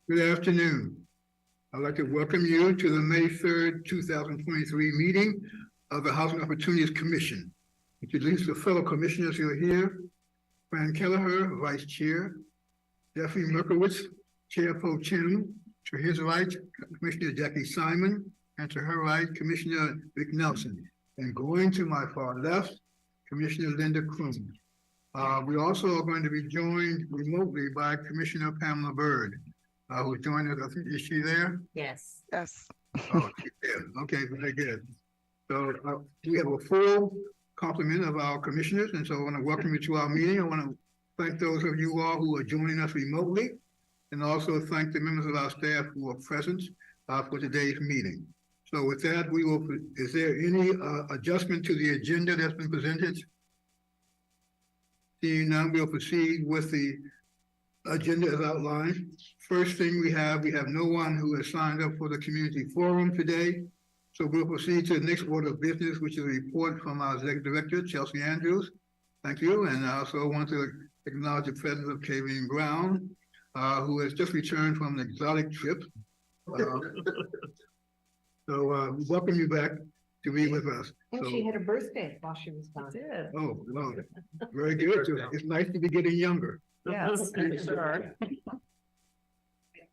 Good afternoon. I'd like to welcome you to the May 3rd, 2023 meeting of the Housing Opportunities Commission. Introduce the fellow commissioners who are here. Fran Kelleher, Vice Chair. Jeffrey Merkowitz, Chair Pro Tem. To his right, Commissioner Jackie Simon, and to her right, Commissioner Vic Nelson. And going to my far left, Commissioner Linda Kroon. We also are going to be joined remotely by Commissioner Pamela Byrd, who joined us. I think, is she there? Yes. Yes. Oh, she's there. Okay, very good. So we have a full complement of our commissioners, and so I want to welcome you to our meeting. I want to thank those of you all who are joining us remotely, and also thank the members of our staff who are present for today's meeting. So with that, we will. Is there any adjustment to the agenda that's been presented? Seeing none, we'll proceed with the agenda as outlined. First thing we have no one who has signed up for the community forum today. So we'll proceed to the next order of business, which is a report from our executive director, Chelsea Andrews. Thank you. And I also want to acknowledge the presence of Kayleen Brown, who has just returned from an exotic trip. So we welcome you back to be with us. And so, she had a birthday while she was gone. Oh, Lord. Very good. It's nice to be getting younger. Yes, sure.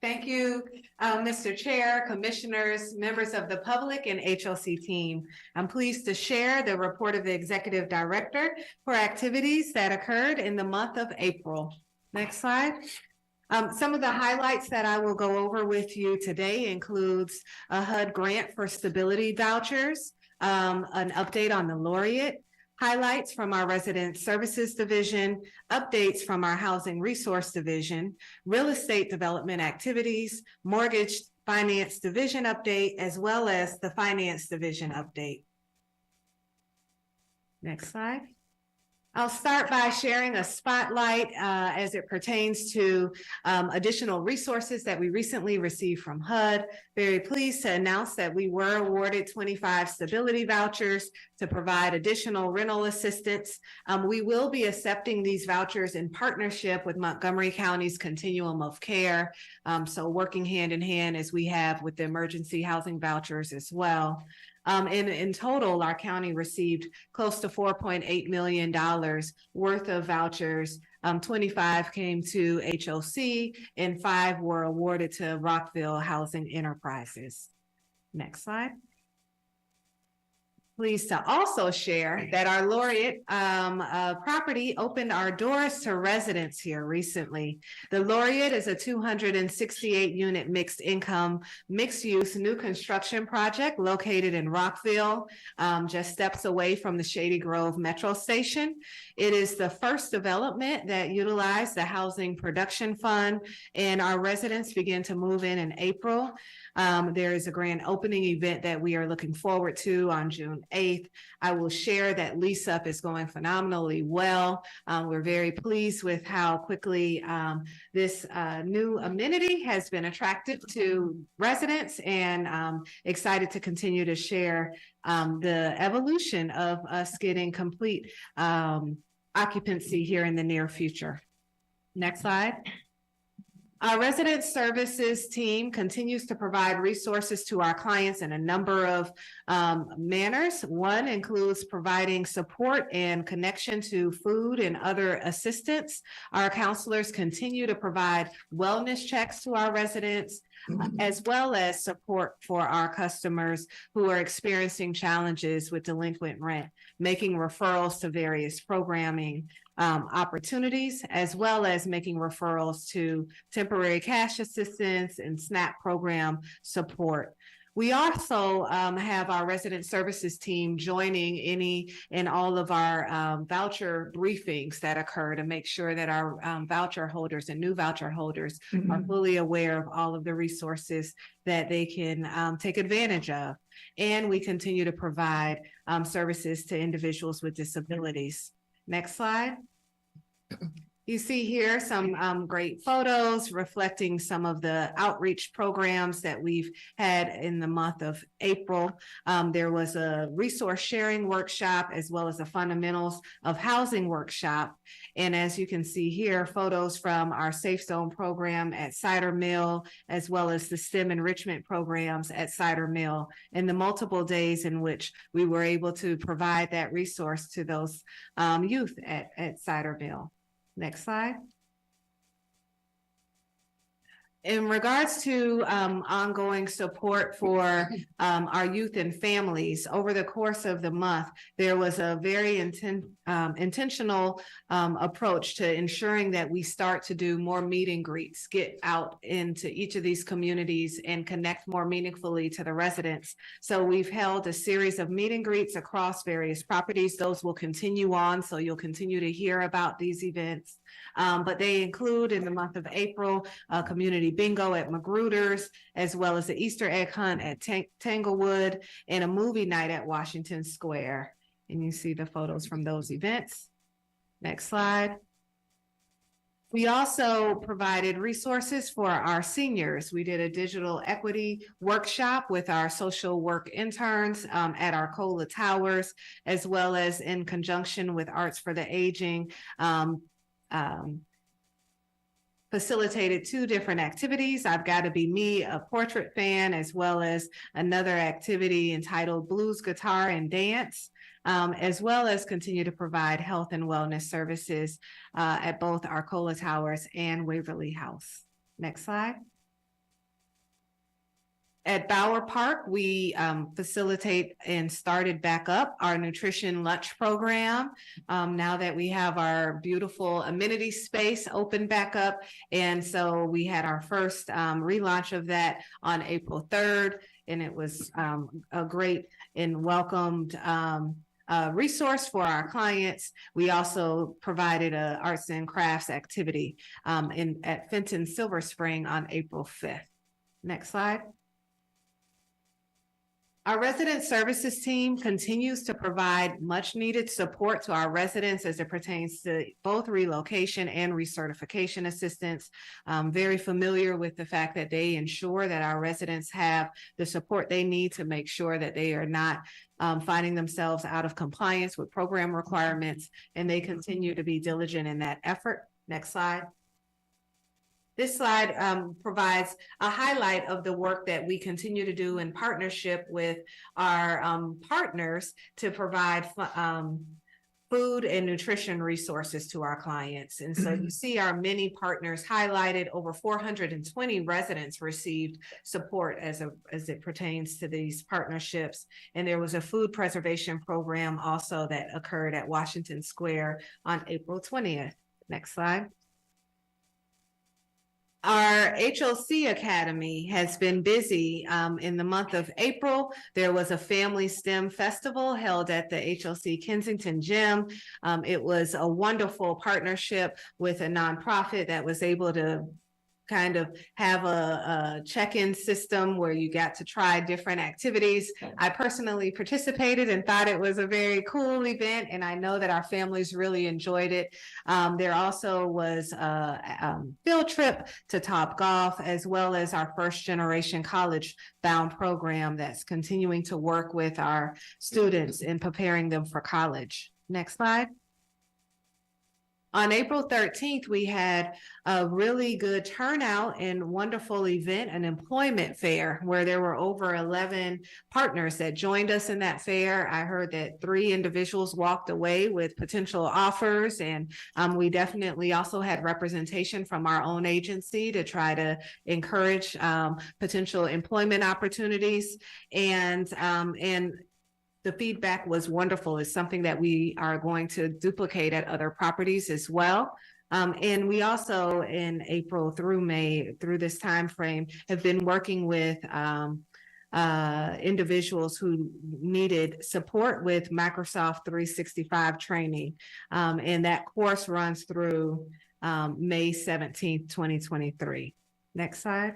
Thank you, Mr. Chair, commissioners, members of the public, and HOC team. I'm pleased to share the report of the Executive Director for activities that occurred in the month of April. Next slide. Some of the highlights that I will go over with you today includes a HUD grant for stability vouchers, an update on the laureate, highlights from our Resident Services Division, updates from our Housing Resource Division, Real Estate Development Activities, Mortgage Finance Division update, as well as the Finance Division update. Next slide. I'll start by sharing a spotlight as it pertains to additional resources that we recently received from HUD. Very pleased to announce that we were awarded 25 stability vouchers to provide additional rental assistance. We will be accepting these vouchers in partnership with Montgomery County's Continuum of Care. So working hand in hand as we have with the emergency housing vouchers as well. In total, our county received close to $4.8 million worth of vouchers. 25 came to HOC and 5 were awarded to Rockville Housing Enterprises. Next slide. Pleased to also share that our laureate property opened our doors to residents here recently. The laureate is a 268 unit mixed income, mixed use new construction project located in Rockville, just steps away from the Shady Grove Metro Station. It is the first development that utilized the Housing Production Fund, and our residents begin to move in April. There is a grand opening event that we are looking forward to on June 8th. I will share that lease up is going phenomenally well. We're very pleased with how quickly this new amenity has been attractive to residents, and excited to continue to share the evolution of us getting complete occupancy here in the near future. Next slide. Our resident services team continues to provide resources to our clients in a number of manners. One includes providing support and connection to food and other assistance. Our counselors continue to provide wellness checks to our residents, as well as support for our customers who are experiencing challenges with delinquent rent, making referrals to various programming opportunities, as well as making referrals to temporary cash assistance and SNAP program support. We also have our resident services team joining any and all of our voucher briefings that occur to make sure that our voucher holders and new voucher holders are fully aware of all of the resources that they can take advantage of. And we continue to provide services to individuals with disabilities. Next slide. You see here some great photos reflecting some of the outreach programs that we've had in the month of April. There was a resource sharing workshop as well as a fundamentals of housing workshop. And as you can see here, photos from our Safe Zone program at Cider Mill, as well as the STEM enrichment programs at Cider Mill, and the multiple days in which we were able to provide that resource to those youth at Cider Mill. Next slide. In regards to ongoing support for our youth and families, over the course of the month, there was a very intentional approach to ensuring that we start to do more meet and greets, get out into each of these communities and connect more meaningfully to the residents. So we've held a series of meet and greets across various properties. Those will continue on, so you'll continue to hear about these events. But they include, in the month of April, community bingo at Magruder's, as well as the Easter egg hunt at Tanglewood, and a movie night at Washington Square. And you see the photos from those events. Next slide. We also provided resources for our seniors. We did a digital equity workshop with our social work interns at our Arcola Towers, as well as in conjunction with Arts for the Aging, facilitated 2 different activities. I've Got to Be Me, a portrait fan, as well as another activity entitled Blues, Guitar, and Dance, as well as continue to provide health and wellness services at both Arcola Towers and Waverly House. Next slide. At Bower Park, we facilitate and started back up our nutrition lunch program now that we have our beautiful amenity space open back up. And so we had our first relaunch of that on April 3rd, and it was a great and welcomed resource for our clients. We also provided a arts and crafts activity at Fenton Silver Spring on April 5th. Next slide. Our resident services team continues to provide much needed support to our residents as it pertains to both relocation and recertification assistance. I'm very familiar with the fact that they ensure that our residents have the support they need to make sure that they are not finding themselves out of compliance with program requirements, and they continue to be diligent in that effort. Next slide. This slide provides a highlight of the work that we continue to do in partnership with our partners to provide food and nutrition resources to our clients. And so you see our many partners highlighted. Over 420 residents received support as it pertains to these partnerships. And there was a food preservation program also that occurred at Washington Square on April 20th. Next slide. Our HOC Academy has been busy. In the month of April, there was a family STEM festival held at the HOC Kensington Gym. It was a wonderful partnership with a nonprofit that was able to kind of have a check-in system where you got to try different activities. I personally participated and thought it was a very cool event, and I know that our families really enjoyed it. There also was a field trip to Top Golf, as well as our first generation college bound program that's continuing to work with our students in preparing them for college. Next slide. On April 13th, we had a really good turnout and wonderful event, an employment fair, where there were over 11 partners that joined us in that fair. I heard that 3 individuals walked away with potential offers, and we definitely also had representation from our own agency to try to encourage potential employment opportunities. And the feedback was wonderful. It's something that we are going to duplicate at other properties as well. And we also, in April through May, through this time frame, have been working with individuals who needed support with Microsoft 365 training. And that course runs through May 17th, 2023. Next slide.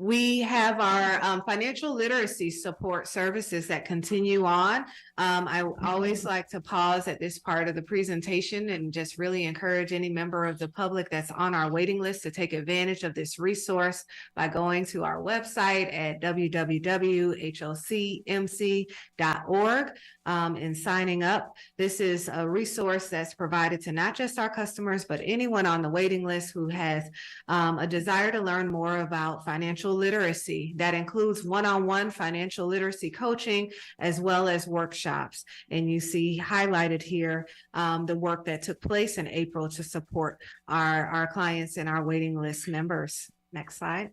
We have our financial literacy support services that continue on. I always like to pause at this part of the presentation and just really encourage any member of the public that's on our waiting list to take advantage of this resource by going to our website at www.hocmc.org and signing up. This is a resource that's provided to not just our customers, but anyone on the waiting list who has a desire to learn more about financial literacy. That includes one-on-one financial literacy coaching as well as workshops. And you see highlighted here the work that took place in April to support our clients and our waiting list members. Next slide.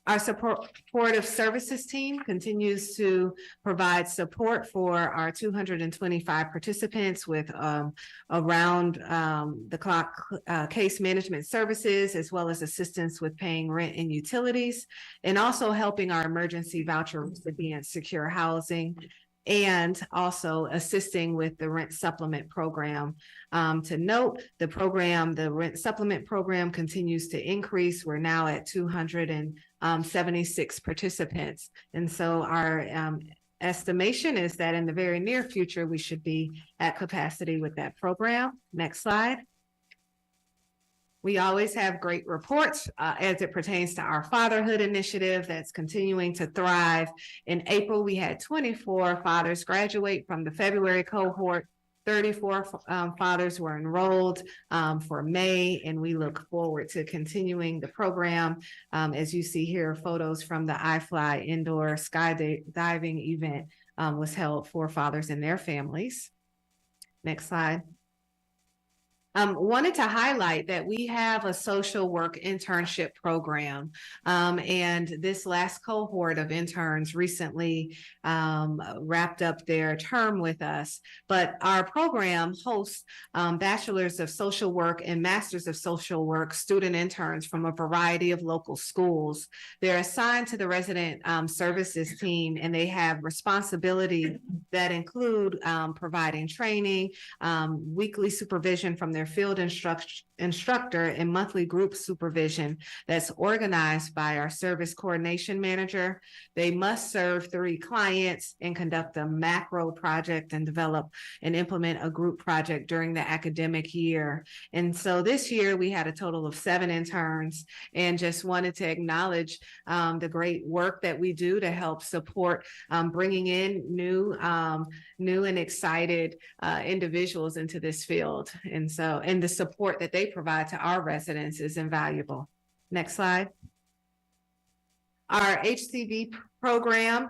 Our supportive services team continues to provide support for our 225 participants with around the clock case management services, as well as assistance with paying rent and utilities, and also helping our emergency voucher recipients secure housing, and also assisting with the rent supplement program. To note, the rent supplement program continues to increase. We're now at 276 participants. And so our estimation is that in the very near future, we should be at capacity with that program. Next slide. We always have great reports as it pertains to our fatherhood initiative that's continuing to thrive. In April, we had 24 fathers graduate from the February cohort. 34 fathers were enrolled for May, and we look forward to continuing the program. As you see here, photos from the iFly indoor skydiving event was held for fathers and their families. Next slide. Wanted to highlight that we have a social work internship program, and this last cohort of interns recently wrapped up their term with us. But our program hosts bachelors of social work and masters of social work student interns from a variety of local schools. They're assigned to the resident services team, and they have responsibilities that include providing training, weekly supervision from their field instructor, and monthly group supervision that's organized by our service coordination manager. They must serve 3 clients and conduct a macro project and develop and implement a group project during the academic year. And so this year we had a total of 7 interns, and just wanted to acknowledge the great work that we do to help support bringing in new and excited individuals into this field. And the support that they provide to our residents is invaluable. Next slide. Our HCV program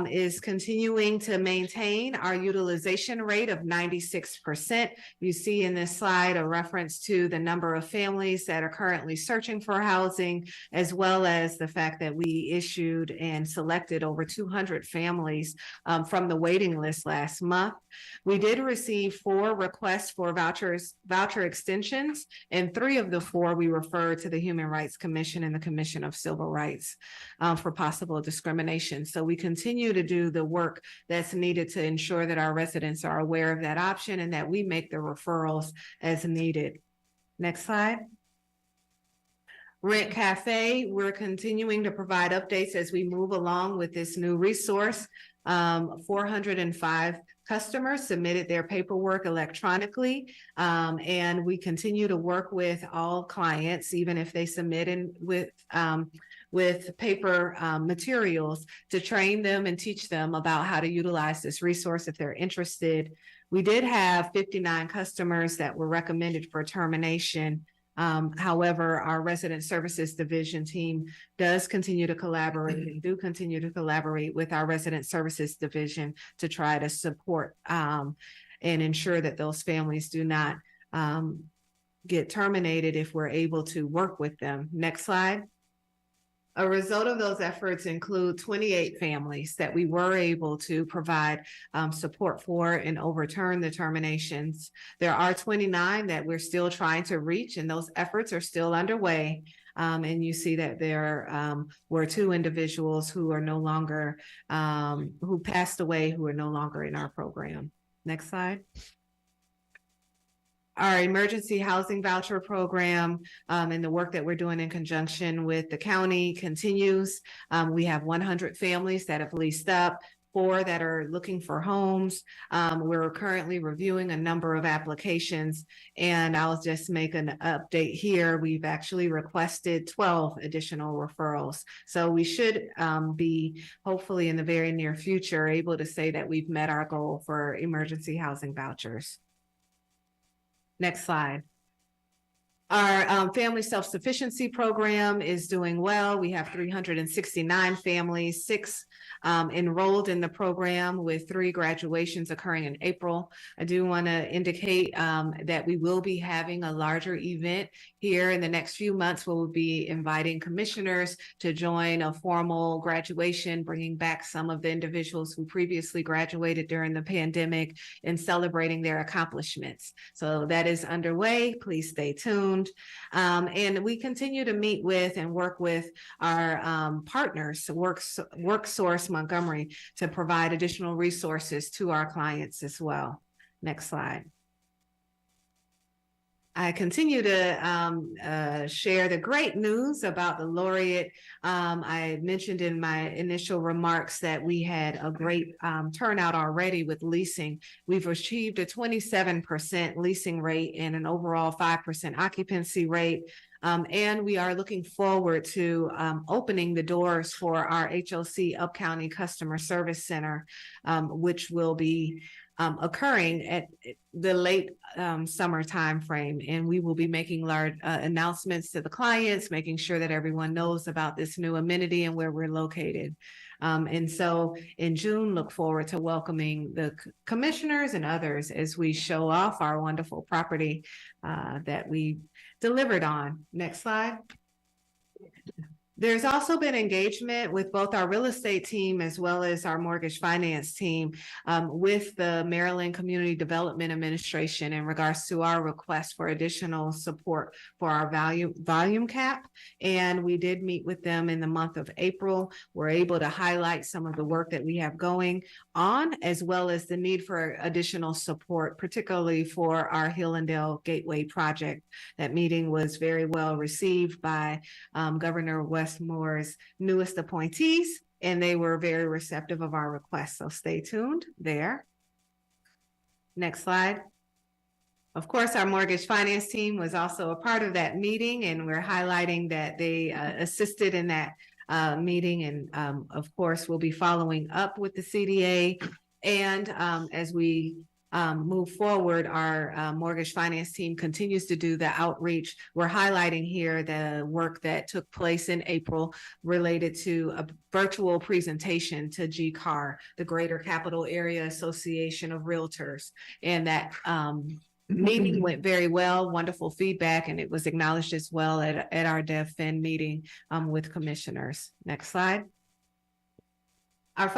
is continuing to maintain our utilization rate of 96%. You see in this slide a reference to the number of families that are currently searching for housing, as well as the fact that we issued and selected over 200 families from the waiting list last month. We did receive 4 requests for voucher extensions, and 3 of the 4 we referred to the Human Rights Commission and the Commission of Civil Rights for possible discrimination. So we continue to do the work that's needed to ensure that our residents are aware of that option and that we make the referrals as needed. Next slide. Rent Cafe, we're continuing to provide updates as we move along with this new resource. 405 customers submitted their paperwork electronically, and we continue to work with all clients, even if they submit in with paper materials, to train them and teach them about how to utilize this resource if they're interested. We did have 59 customers that were recommended for termination. However, our resident services division team does continue to collaborate and do continue to collaborate with our resident services division to try to support and ensure that those families do not get terminated if we're able to work with them. Next slide. A result of those efforts include 28 families that we were able to provide support for and overturn the terminations. There are 29 that we're still trying to reach, and those efforts are still underway. And you see that there were 2 individuals who are no longer, who passed away, who are no longer in our program. Next slide. our emergency housing voucher program and the work that we're doing in conjunction with the county continues. We have 100 families that have leased up, 4 that are looking for homes. We're currently reviewing a number of applications, and I'll just make an update here. We've actually requested 12 additional referrals. So we should be hopefully in the very near future able to say that we've met our goal for emergency housing vouchers. Next slide. Our family self-sufficiency program is doing well. We have 369 families, 6 enrolled in the program with 3 graduations occurring in April. I do want to indicate that we will be having a larger event here in the next few months. We'll be inviting commissioners to join a formal graduation, bringing back some of the individuals who previously graduated during the pandemic and celebrating their accomplishments. So that is underway. Please stay tuned. And we continue to meet with and work with our partners, WorkSource Montgomery, to provide additional resources to our clients as well. Next slide. I continue to share the great news about the laureate. I mentioned in my initial remarks that we had a great turnout already with leasing. We've achieved a 27% leasing rate and an overall 5% occupancy rate. And we are looking forward to opening the doors for our HOC Upcounty Customer Service Center, which will be occurring at the late summer timeframe, and we will be making large announcements to the clients, making sure that everyone knows about this new amenity and where we're located. And so in June, look forward to welcoming the commissioners and others as we show off our wonderful property that we delivered on. Next slide. There's also been engagement with both our real estate team as well as our mortgage finance team with the Maryland Community Development Administration in regards to our request for additional support for our volume cap. And we did meet with them in the month of April. We're able to highlight some of the work that we have going on, as well as the need for additional support, particularly for our Hillendale Gateway project. That meeting was very well received by Governor Westmore's newest appointees, and they were very receptive of our request. So stay tuned there. Next slide. Of course, our mortgage finance team was also a part of that meeting, and we're highlighting that they assisted in that meeting. And of course, we'll be following up with the CDA. And as we move forward, our mortgage finance team continues to do the outreach. We're highlighting here the work that took place in April related to a virtual presentation to GCAR, the Greater Capital Area Association of Realtors. And that meeting went very well, wonderful feedback, and it was acknowledged as well at our DevFin meeting with commissioners. Next slide. Our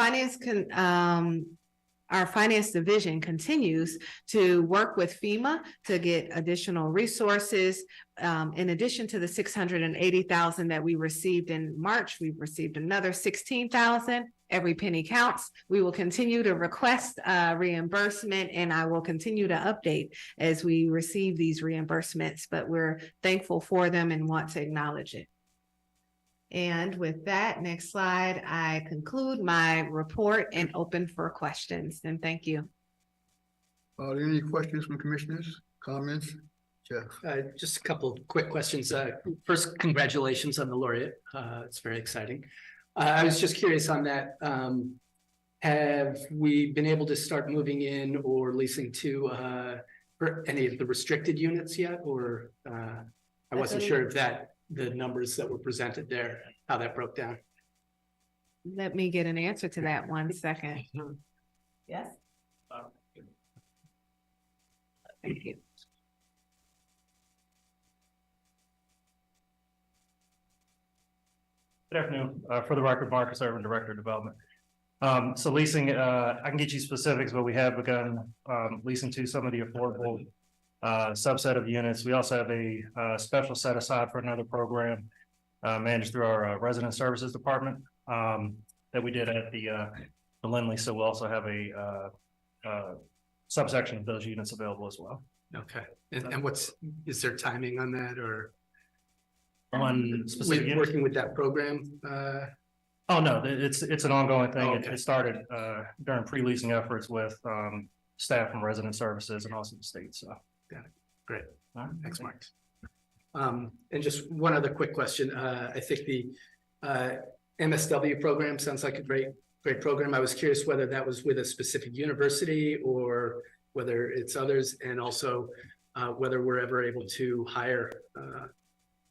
finance division continues to work with FEMA to get additional resources. In addition to the $680,000 that we received in March, we've received another $16,000. Every penny counts. We will continue to request reimbursement, and I will continue to update as we receive these reimbursements, but we're thankful for them and want to acknowledge it. And with that, next slide, I conclude my report and open for questions. And thank you. Are there any questions from commissioners, comments? Jeff? Just a couple quick questions. First, congratulations on the laureate. It's very exciting. I was just curious on that. Have we been able to start moving in or leasing to any of the restricted units yet? Or I wasn't sure if the numbers that were presented there, how that broke down. Let me get an answer to that 1 second. Yes. Thank you. Good afternoon. For the record, Marcus Irvin, Director of Development. So leasing, I can get you specifics, but we have begun leasing to some of the affordable subset of units. We also have a special set aside for another program managed through our resident services department that we did at the Lindley. So we'll also have a subsection of those units available as well. Okay, and is there timing on that or On specific units? working with that program? Oh, no, it's an ongoing thing. Okay. It started during pre-leasing efforts with staff from resident services and also the state, so. Got it. Great. All right. Thanks, Mark. And just one other quick question. I think the MSW program sounds like a great program. I was curious whether that was with a specific university or whether it's others, and also whether we're ever able to hire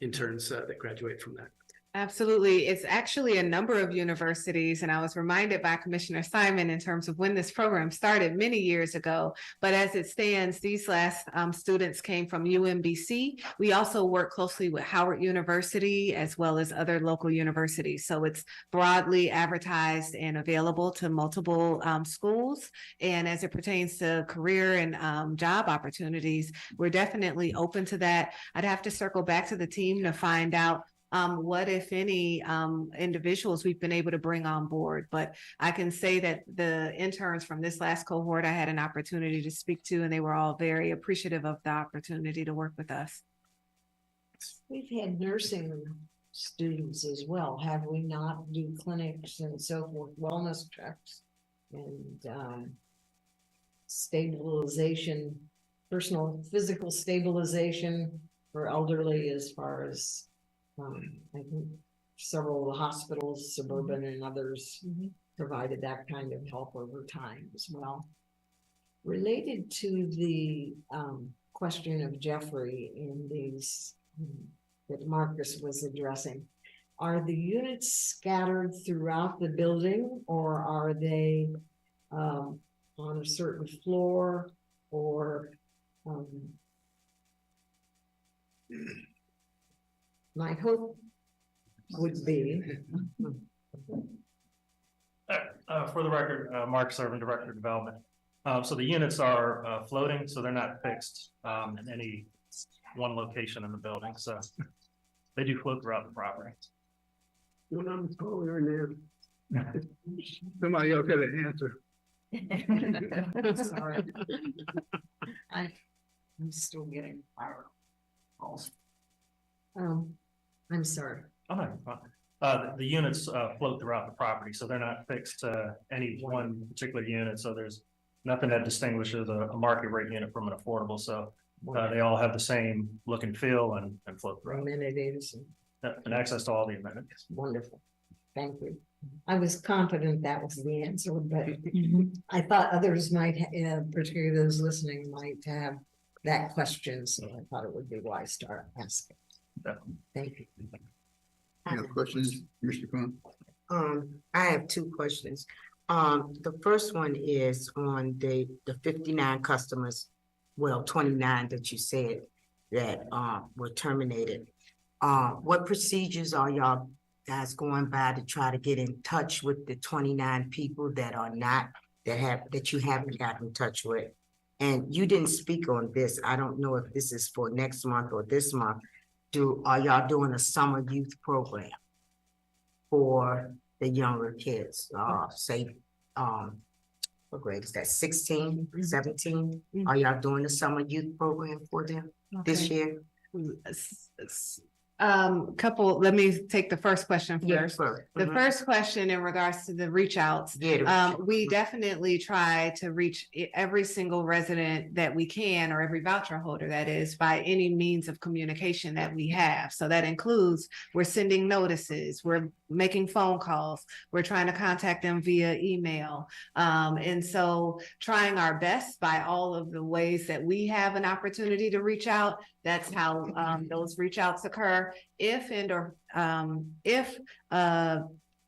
interns that graduate from that. Absolutely. It's actually a number of universities, and I was reminded by Commissioner Simon in terms of when this program started many years ago. But as it stands, these last students came from UMBC. We also work closely with Howard University as well as other local universities. So it's broadly advertised and available to multiple schools. And as it pertains to career and job opportunities, we're definitely open to that. I'd have to circle back to the team to find out what, if any, individuals we've been able to bring on board. But I can say that the interns from this last cohort, I had an opportunity to speak to, and they were all very appreciative of the opportunity to work with us. We've had nursing students as well, have we not? Do clinics and so forth, wellness checks and stabilization, personal physical stabilization for elderly, as far as I think several of the hospitals, suburban and others, provided that kind of help over time as well. Related to the question of Jeffrey in these that Marcus was addressing, are the units scattered throughout the building, or are they on a certain floor, or my hope would be. For the record, Mark Servin, Director of Development. So the units are floating, so they're not fixed in any one location in the building. So they do float throughout the property. When I'm taller than somebody else had an answer. Sorry. I'm still getting viral calls. I'm sorry. Oh, no, fine. The units float throughout the property, so they're not fixed to any one particular unit. So there's nothing that distinguishes a market rate unit from an affordable. So they all have the same look and feel and float throughout. Amenities. And access to all the amenities. Wonderful. Thank you. I was confident that was the answer, but I thought others might, particularly those listening, might have that question. So I thought it would be wise to ask it. Definitely. Thank you. Any other questions, Mr. Khan? I have two questions. The first one is on the 59 customers, well, 29 that you said that were terminated. What procedures are y'all guys going by to try to get in touch with the 29 people that are not, that you haven't gotten in touch with? And you didn't speak on this. I don't know if this is for next month or this month. Are y'all doing a summer youth program for the younger kids? Say, what grade is that? 16, 17? Are y'all doing a summer youth program for them this year? Let me take the first question first. First. The first question in regards to the reach outs, we definitely try to reach every single resident that we can, or every voucher holder that is, by any means of communication that we have. So that includes, we're sending notices, we're making phone calls, we're trying to contact them via email. And so trying our best by all of the ways that we have an opportunity to reach out. That's how those reach outs occur. If a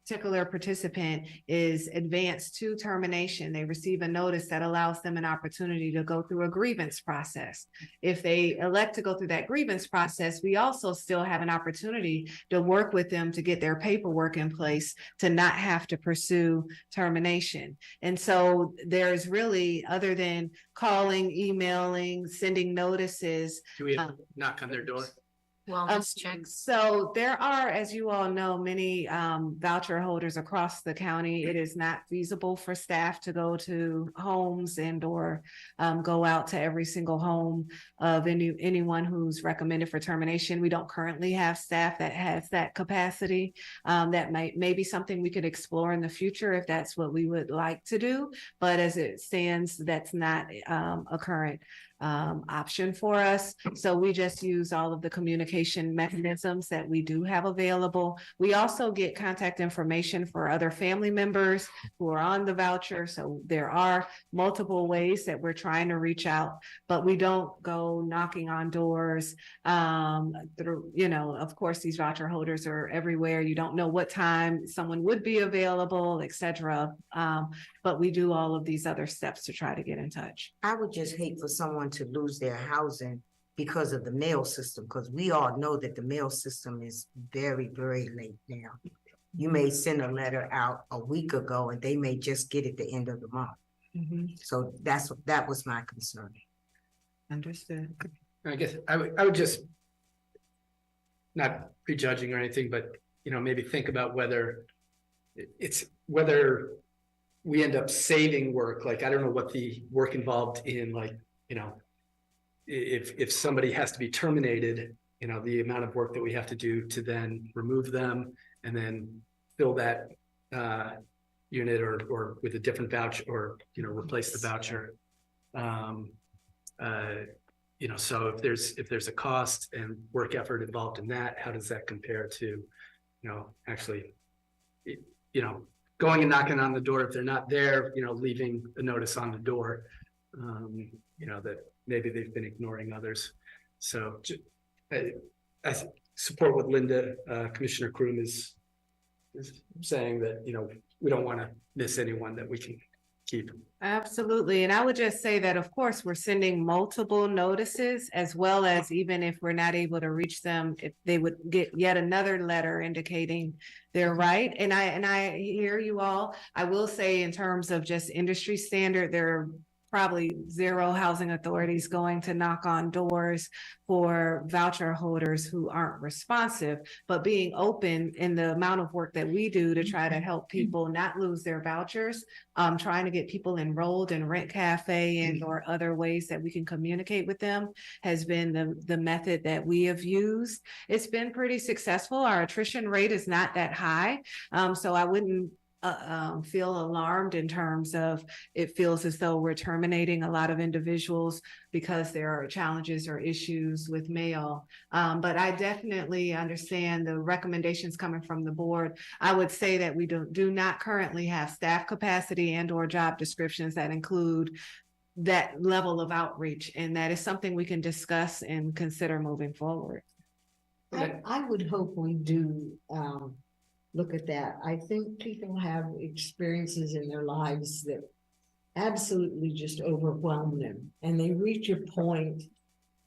particular participant is advanced to termination, they receive a notice that allows them an opportunity to go through a grievance process. If they elect to go through that grievance process, we also still have an opportunity to work with them to get their paperwork in place to not have to pursue termination. And so there's really, other than calling, emailing, sending notices. Do we have to knock on their door? Wellness checks. So there are, as you all know, many voucher holders across the county. It is not feasible for staff to go to homes and or go out to every single home of anyone who's recommended for termination. We don't currently have staff that has that capacity. That may be something we could explore in the future if that's what we would like to do. But as it stands, that's not a current option for us. So we just use all of the communication mechanisms that we do have available. We also get contact information for other family members who are on the voucher. So there are multiple ways that we're trying to reach out, but we don't go knocking on doors. Through, of course, these voucher holders are everywhere. You don't know what time someone would be available, etc. But we do all of these other steps to try to get in touch. I would just hate for someone to lose their housing because of the mail system, because we all know that the mail system is very, very late now. You may send a letter out a week ago and they may just get it the end of the month. So that was my concern. Understood. I guess I would just, not prejudging or anything, but maybe think about whether we end up saving work. Like, I don't know what the work involved in, like, if somebody has to be terminated, the amount of work that we have to do to then remove them and then fill that unit or with a different voucher, or replace the voucher. So if there's a cost and work effort involved in that, how does that compare to actually going and knocking on the door if they're not there, leaving a notice on the door, that maybe they've been ignoring others. So I support what Linda, Commissioner Kroom is saying, that, we don't want to miss anyone that we can keep. Absolutely. And I would just say that, of course, we're sending multiple notices, as well as, even if we're not able to reach them, if they would get yet another letter indicating they're right. And I hear you all. I will say, in terms of just industry standard, there are probably zero housing authorities going to knock on doors for voucher holders who aren't responsive, but being open in the amount of work that we do to try to help people not lose their vouchers, trying to get people enrolled in Rent Cafe and or other ways that we can communicate with them has been the method that we have used. It's been pretty successful. Our attrition rate is not that high. So I wouldn't feel alarmed in terms of it feels as though we're terminating a lot of individuals because there are challenges or issues with mail. But I definitely understand the recommendations coming from the board. I would say that we do not currently have staff capacity and or job descriptions that include that level of outreach, and that is something we can discuss and consider moving forward. I would hope we do look at that. I think people have experiences in their lives that absolutely just overwhelm them, and they reach a point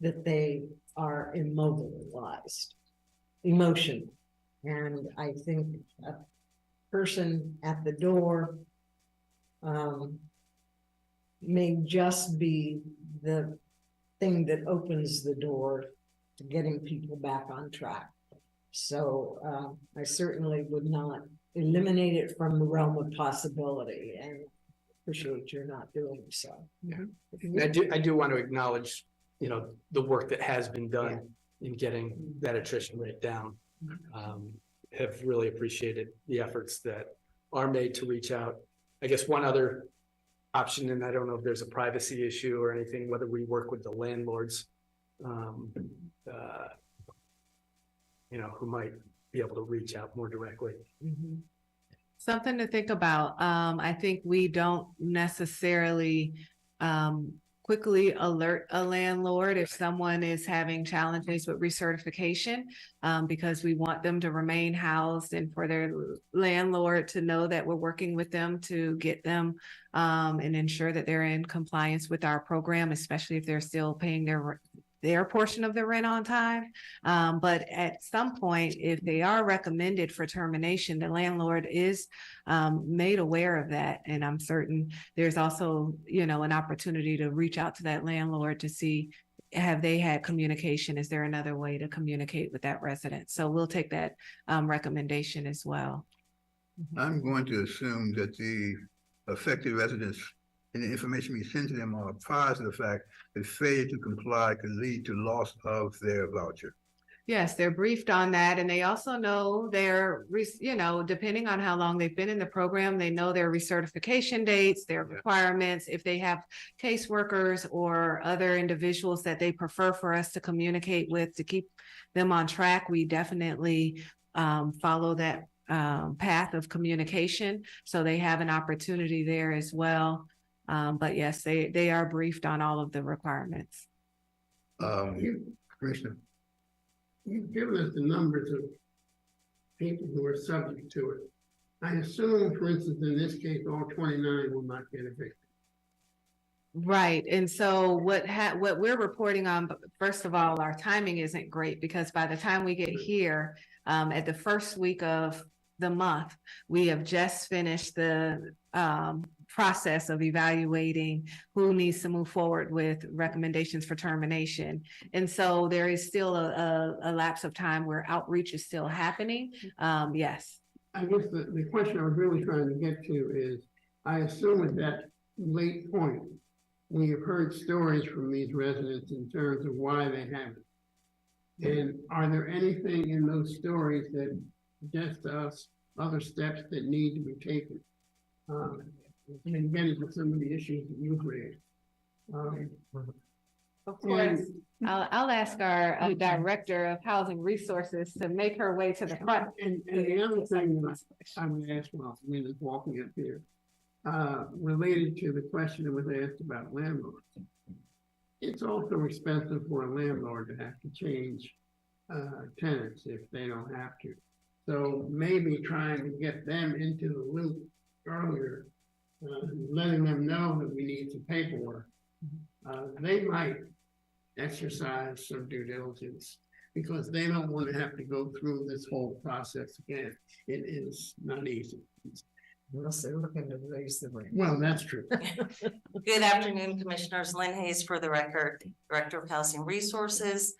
that they are immobilized emotionally. And I think a person at the door may just be the thing that opens the door to getting people back on track. So I certainly would not eliminate it from the realm of possibility, and appreciate you're not doing so. Yeah. I do want to acknowledge, the work that has been done in getting that attrition rate down. Have really appreciated the efforts that are made to reach out. I guess one other option, and I don't know if there's a privacy issue or anything, whether we work with the landlords, who might be able to reach out more directly. Something to think about. I think we don't necessarily quickly alert a landlord if someone is having challenges with recertification, because we want them to remain housed and for their landlord to know that we're working with them to get them and ensure that they're in compliance with our program, especially if they're still paying their portion of the rent on time. But at some point, if they are recommended for termination, the landlord is made aware of that. And I'm certain there's also, an opportunity to reach out to that landlord to see have they had communication? Is there another way to communicate with that resident? So we'll take that recommendation as well. I'm going to assume that the affected residents and the information we send to them are apprised of the fact that failure to comply could lead to loss of their voucher. Yes, they're briefed on that, and they also know their, you know, depending on how long they've been in the program, they know their recertification dates, their requirements. If they have caseworkers or other individuals that they prefer for us to communicate with to keep them on track, we definitely follow that path of communication. So they have an opportunity there as well. But yes, they are briefed on all of the requirements. Commissioner. You've given us the numbers of people who are subject to it. I assume, for instance, in this case, all 29 will not get evicted. Right. And so what we're reporting on, first of all, our timing isn't great because by the time we get here, at the first week of the month, we have just finished the process of evaluating who needs to move forward with recommendations for termination. And so there is still a lapse of time where outreach is still happening. Yes. I guess the question I was really trying to get to is, I assume at that late point, we have heard stories from these residents in terms of why they haven't. And are there anything in those stories that suggest to us other steps that need to be taken? And getting to some of the issues that you've raised. Of course. I'll ask our Director of Housing Resources to make her way to the front. And the other thing that I'm gonna ask while I'm walking up here, related to the question that was asked about landlords. It's also expensive for a landlord to have to change tenants if they don't have to. So maybe trying to get them into the loop earlier, letting them know that we need some paperwork. They might exercise some due diligence because they don't want to have to go through this whole process again. It is not easy. Unless they're looking to raise the rent. Well, that's true. Good afternoon, Commissioners. Lynn Hayes for the record, Director of Housing Resources.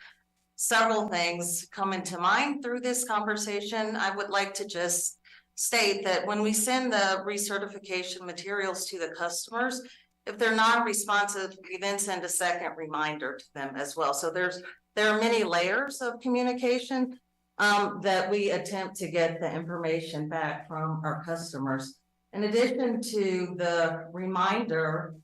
Several things come into mind through this conversation. I would like to just state that when we send the recertification materials to the customers, if they're non-responsive, we then send a second reminder to them as well. So there are many layers of communication that we attempt to get the information back from our customers. In addition to the reminder,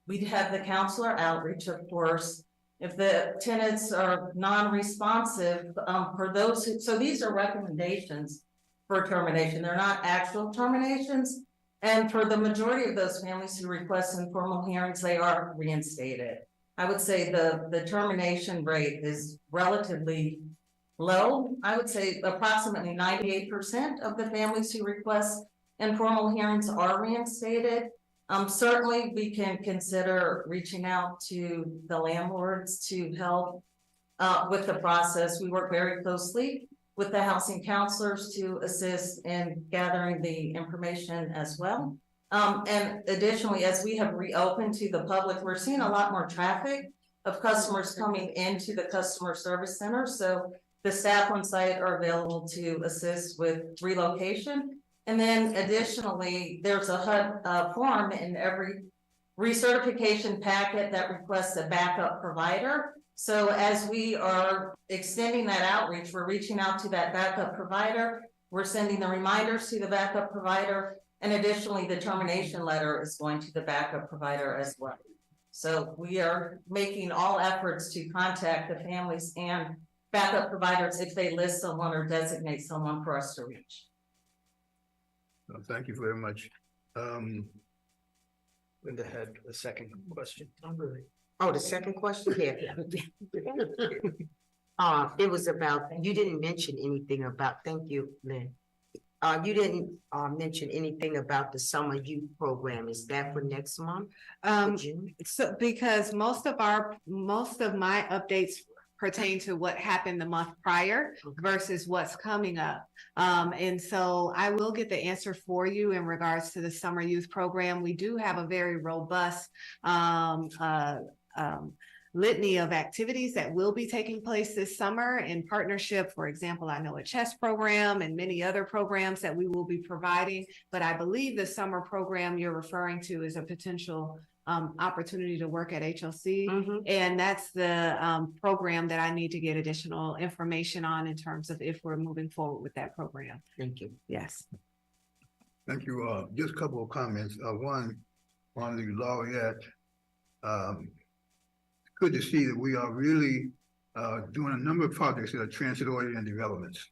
we'd have the counselor outreach, of course. If the tenants are non-responsive, for those who, so these are recommendations for termination. They're not actual terminations. And for the majority of those families who request informal hearings, they are reinstated. I would say the termination rate is relatively low. I would say approximately 98% of the families who request informal hearings are reinstated. Certainly we can consider reaching out to the landlords to help with the process. We work very closely with the housing counselors to assist in gathering the information as well. And additionally, as we have reopened to the public, we're seeing a lot more traffic of customers coming into the customer service center. So the staff on site are available to assist with relocation. And then additionally, there's a HUD form in every recertification packet that requests a backup provider. So as we are extending that outreach, we're reaching out to that backup provider. We're sending the reminders to the backup provider. And additionally, the termination letter is going to the backup provider as well. So we are making all efforts to contact the families and backup providers if they list someone or designate someone for us to reach. Thank you very much. Linda had a second question. Oh, the second question? Yeah. It was about, you didn't mention anything about, thank you, Lynn. You didn't mention anything about the summer youth program. Is that for next month? June? So because most of my updates pertain to what happened the month prior versus what's coming up. And so I will get the answer for you in regards to the summer youth program. We do have a very robust litany of activities that will be taking place this summer in partnership. For example, I know a chess program and many other programs that we will be providing, but I believe the summer program you're referring to is a potential opportunity to work at HOC. And that's the program that I need to get additional information on in terms of if we're moving forward with that program. Thank you. Yes. Thank you. Just a couple of comments. One, on the laureate. Good to see that we are really doing a number of projects that are transit-oriented developments.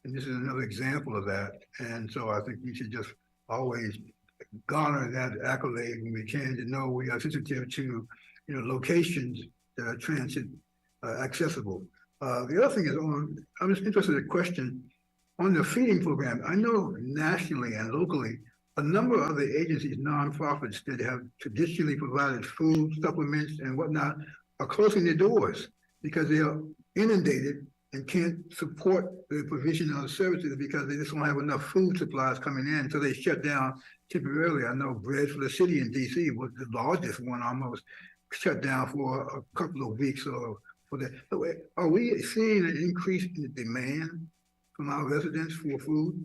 And this is another example of that. And so I think we should just always garner that accolade when we can, to know we are sensitive to, locations that are transit accessible. The other thing is I'm just interested in a question on the feeding program. I know nationally and locally, a number of the agencies, nonprofits that have traditionally provided food supplements and whatnot are closing their doors because they are inundated and can't support the provision of services because they just don't have enough food supplies coming in. So they shut down temporarily. I know Bread for the City in DC was the largest one, almost shut down for a couple of weeks or for that. Are we seeing an increase in the demand from our residents for food?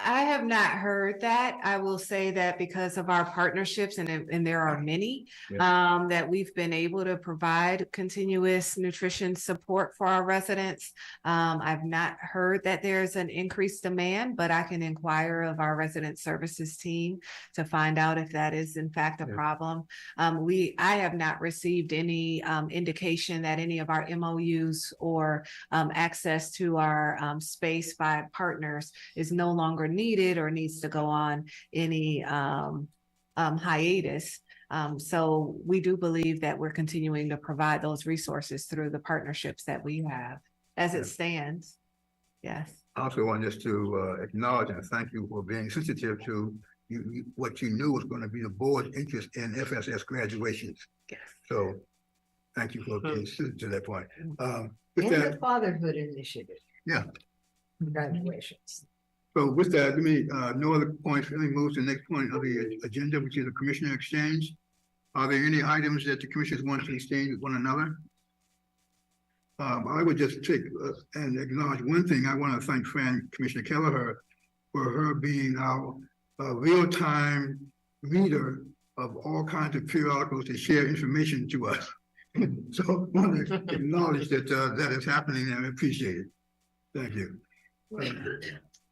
I have not heard that. I will say that because of our partnerships, and there are many, that we've been able to provide continuous nutrition support for our residents. I've not heard that there's an increased demand, but I can inquire of our resident services team to find out if that is in fact a problem. I have not received any indication that any of our MOUs or access to our space by partners is no longer needed or needs to go on any hiatus. So we do believe that we're continuing to provide those resources through the partnerships that we have as it stands. Yes. I also want just to acknowledge and thank you for being sensitive to what you knew was going to be the board's interest in FSS graduations. Yes. So thank you for being sensitive to that point. And the Fatherhood Initiative. Yeah. Congratulations. So with that, let me, no other points, let me move to the next point of the agenda, which is a commissioner exchange. Are there any items that the commissioners want to exchange with one another? I would just take and acknowledge one thing. I want to thank Commissioner Kelleher for her being our real-time reader of all kinds of periodicals to share information to us. So I want to acknowledge that that is happening, and I appreciate it. Thank you.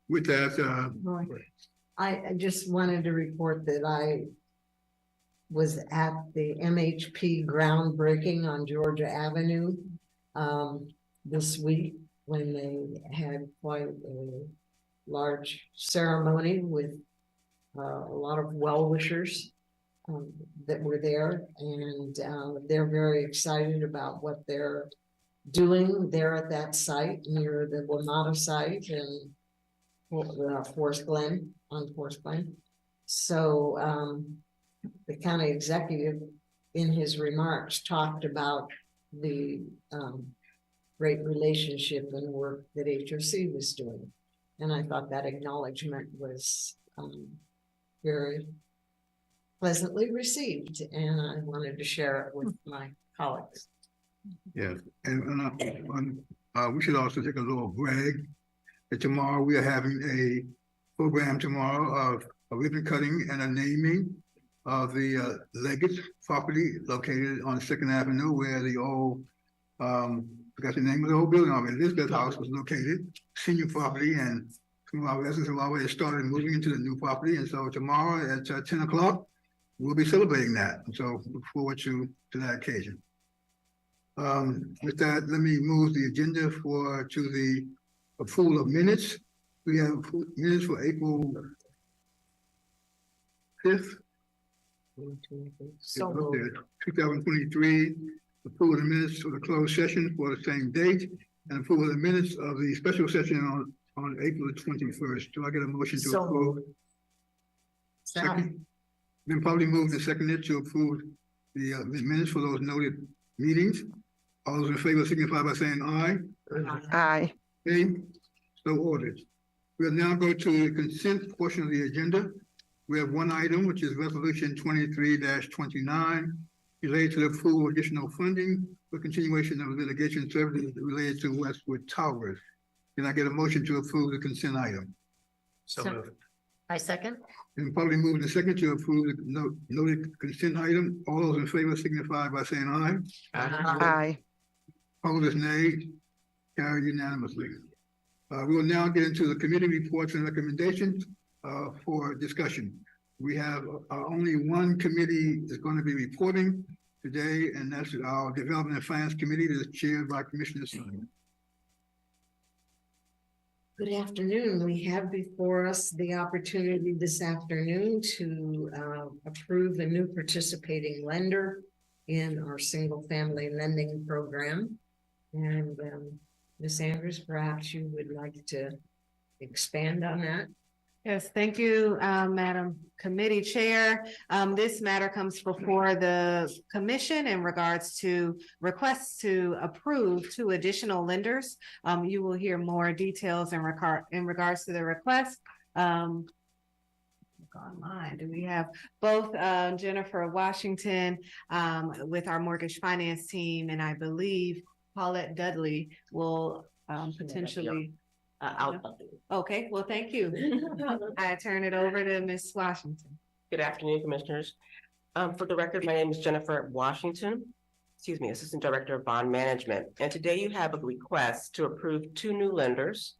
With that, I just wanted to report that I was at the MHP groundbreaking on Georgia Avenue this week when they had quite a large ceremony with a lot of well-wishers that were there, and they're very excited about what they're doing there at that site near the WMATA site and Forest Glen, on Forest Glen. So the county executive in his remarks talked about the great relationship and work that HOC was doing. And I thought that acknowledgement was very pleasantly received, and I wanted to share it with my colleagues. yes, and we should also take a little brag that tomorrow we are having a program tomorrow of a ribbon cutting and a naming of the Leggett's property located on 2nd Avenue, where the old, forgot the name of the old building already, Elizabeth House was located, senior property, and some of our residents have already started moving into the new property. And so tomorrow at 10 o'clock, we'll be celebrating that. And so look forward to that occasion. With that, let me move the agenda to the approval of minutes. We have minutes for April 5th. So 2023, approval of the minutes for the closed session for the same date, and approval of the minutes of the special session on April the 21st. Do I get a motion to approve? Second. Then probably moved and seconded to approve the minutes for those noted meetings. All those in favor signify by saying aye. Aye. Okay, so ordered. We'll now go to the consent portion of the agenda. We have one item, which is resolution 23-29, related to the approval of additional funding for continuation of litigation services related to Westwood Towers. Can I get a motion to approve the consent item? So So- moved. I second. And probably moving the second to approve the noted consent item. All those in favor signify by saying aye. Aye. Opposed, nay. Carried unanimously. We will now get into the committee reports and recommendations for discussion. We have only one committee is going to be reporting today, and that's our Development and Finance Committee that is chaired by Commissioner Simon. Good afternoon. We have before us the opportunity this afternoon to approve a new participating lender in our single-family lending program. And Ms. Andrews, perhaps you would like to expand on that? Yes, thank you, Madam Committee Chair. This matter comes before the commission in regards to requests to approve 2 additional lenders. You will hear more details in regards to the request. Online, do we have both Jennifer Washington with our mortgage finance team, and I believe Paulette Dudley will potentially. Okay, well, thank you. I turn it over to Ms. Washington. Good afternoon, Commissioners. For the record, my name is Jennifer Washington, Assistant Director of Bond Management. And today you have a request to approve 2 new lenders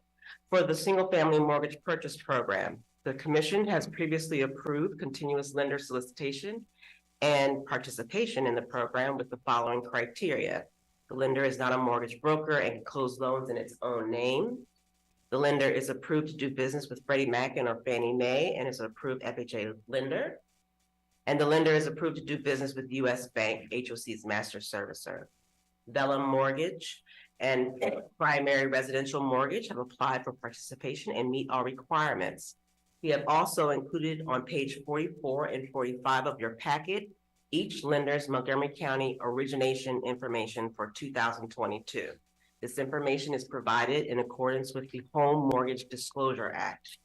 for the Single Family Mortgage Purchase Program. The Commission has previously approved continuous lender solicitation and participation in the program with the following criteria. The lender is not a mortgage broker and can close loans in its own name. The lender is approved to do business with Freddie Mac and or Fannie Mae and is an approved FHA lender. And the lender is approved to do business with U.S. Bank, HOC's master servicer. Vellum Mortgage and Primary Residential Mortgage have applied for participation and meet all requirements. We have also included on page 44 and 45 of your packet each lender's Montgomery County origination information for 2022. This information is provided in accordance with the Home Mortgage Disclosure Act.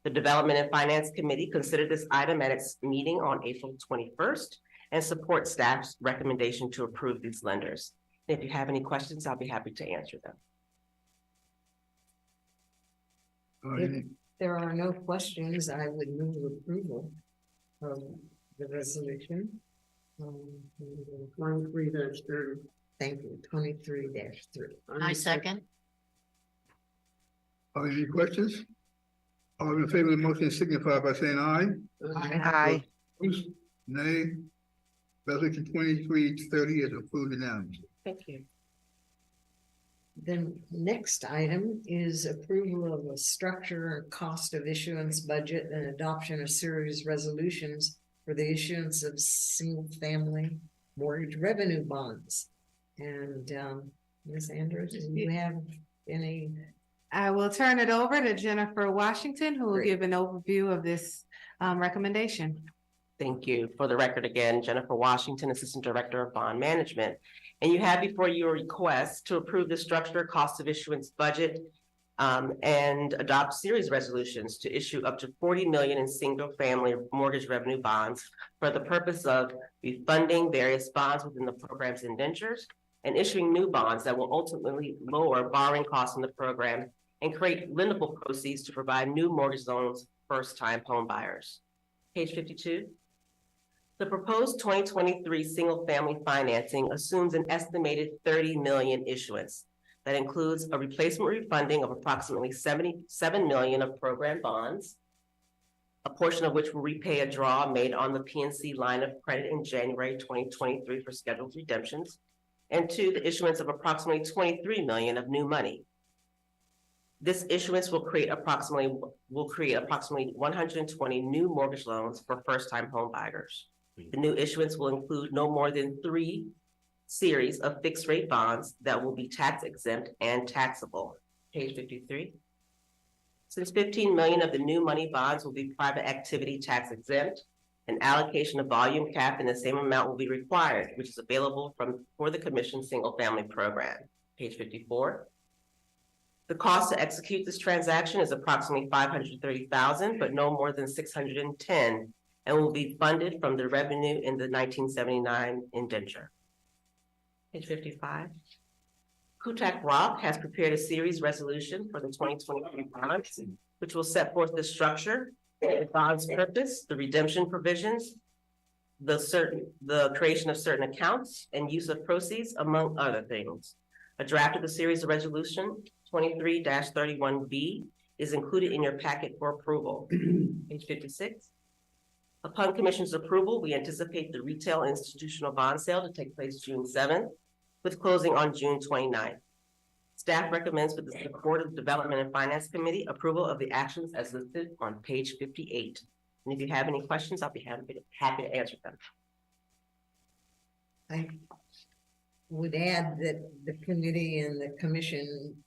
The Development and Finance Committee considered this item at its meeting on April 21st and supports staff's recommendation to approve these lenders. If you have any questions, I'll be happy to answer them. If there are no questions, I would move approval of the resolution. 23-30. Thank you, 23-3. I second. Are there any questions? All in favor of the motion signify by saying aye. Aye. Opposed, nay. Resolution 2330 is approved unanimously. Thank you. Then next item is approval of a structure and cost of issuance budget and adoption of series resolutions for the issuance of single-family mortgage revenue bonds. And Ms. Andrews, do you have any? I will turn it over to Jennifer Washington, who will Great. give an overview of this recommendation. Thank you. For the record again, Jennifer Washington, Assistant Director of Bond Management. And you have before you a request to approve the structure, cost of issuance budget and adopt series resolutions to issue up to $40 million in single family mortgage revenue bonds for the purpose of refunding various bonds within the program's indentures and issuing new bonds that will ultimately lower borrowing costs in the program and create lendable proceeds to provide new mortgage loans for first-time home buyers. Page 52. The proposed 2023 single-family financing assumes an estimated $30 million issuance that includes a replacement refunding of approximately $77 million of program bonds, a portion of which will repay a draw made on the PNC line of credit in January 2023 for scheduled redemptions, and 2, the issuance of approximately $23 million of new money. This issuance will create approximately 120 new mortgage loans for first-time home buyers. The new issuance will include no more than 3 series of fixed-rate bonds that will be tax exempt and taxable. Page 53. Since 15 million of the new money bonds will be private activity tax exempt, an allocation of volume cap in the same amount will be required, which is available for the Commission single family program. Page 54. The cost to execute this transaction is approximately $530,000, but no more than $610,000, and will be funded from the revenue in the 1979 indenture. Page 55. Kutak Rock has prepared a series resolution for the 2023 bonds, which will set forth the structure, the bond's purpose, the redemption provisions, the creation of certain accounts and use of proceeds, among other things. A draft of the series of resolution 23-31B is included in your packet for approval. Page 56. Upon Commission's approval, we anticipate the retail institutional bond sale to take place June 7th, with closing on June 29th. Staff recommends with the support of the Development and Finance Committee approval of the actions as listed on page 58. And if you have any questions, I'll be happy to answer them. I would add that the committee and the commission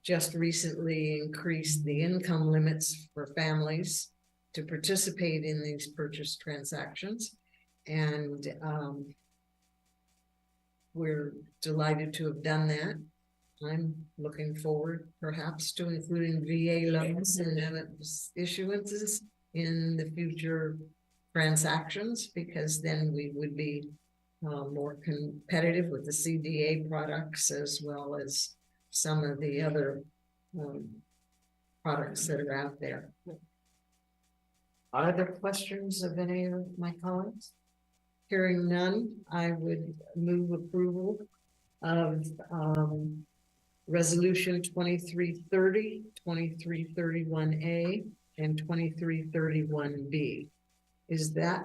just recently increased the income limits for families to participate in these purchase transactions. And we're delighted to have done that. I'm looking forward perhaps to including VA loans and issuances in the future transactions, because then we would be more competitive with the CDA products as well as some of the other products that are out there. Are there questions of any of my colleagues? Hearing none, I would move approval of resolution 2330, 2331A, and 2331B. Is that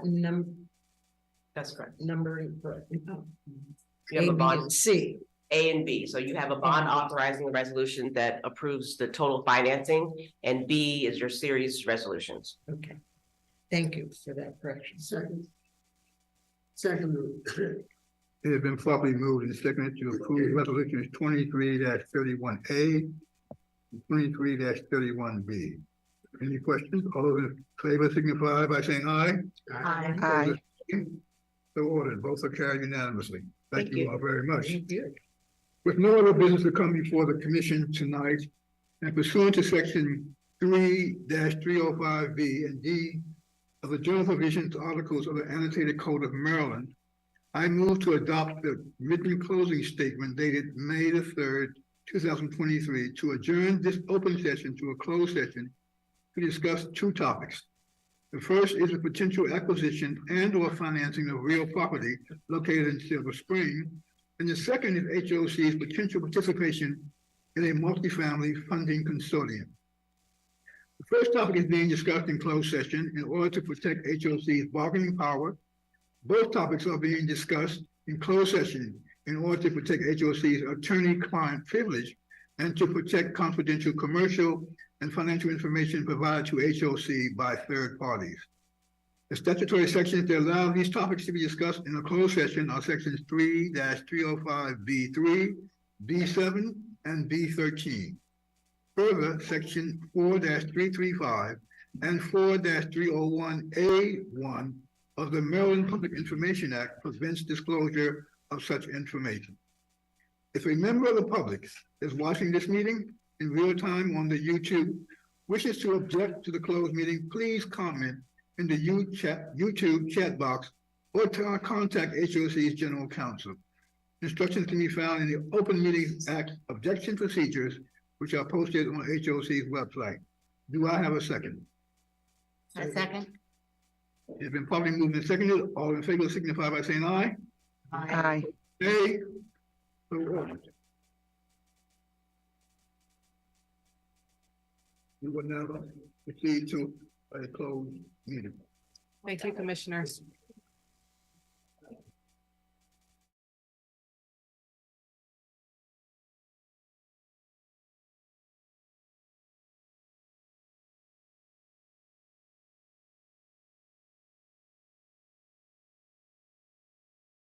That's correct. number correct? You have a A, B, bond, and C. A and B. So you have a bond authorizing the resolution that approves the total financing, and B is your series resolutions. Okay. Thank you for that correction. Second move. It has been properly moved and seconded to approve resolutions 23-31A, 23-31B. Any questions? All those in favor signify by saying aye. Aye. So ordered. Both are carried unanimously. Thank you all very much. Thank you. With no other business to come before the commission tonight, and pursuant to section 3-305B and D of the General Provisions Articles of the Annotated Code of Maryland, I move to adopt the written closing statement dated May the 3rd, 2023, to adjourn this open session to a closed session to discuss two topics. The first is the potential acquisition and or financing of real property located in Silver Spring. And the second is HOC's potential participation in a multifamily funding consortium. The first topic is being discussed in closed session in order to protect HOC's bargaining power. Both topics are being discussed in closed session in order to protect HOC's attorney-client privilege and to protect confidential commercial and financial information provided to HOC by third parties. The statutory sections that allow these topics to be discussed in a closed session are sections 3-305B3, B7, and B13. Further, section 4-335 and 4-301A1 of the Maryland Public Information Act prevents disclosure of such information. If a member of the public is watching this meeting in real time on the YouTube, wishes to object to the closed meeting, please comment in the YouTube chat box or contact HOC's General Counsel. Instructions can be found in the Open Meetings Act objection procedures, which are posted on HOC's website. Do I have a second? A second. It's been probably moved and seconded. All in favor signify by saying aye. Aye. Nay. So ordered. We will now proceed to a closed meeting. Thank you, Commissioners.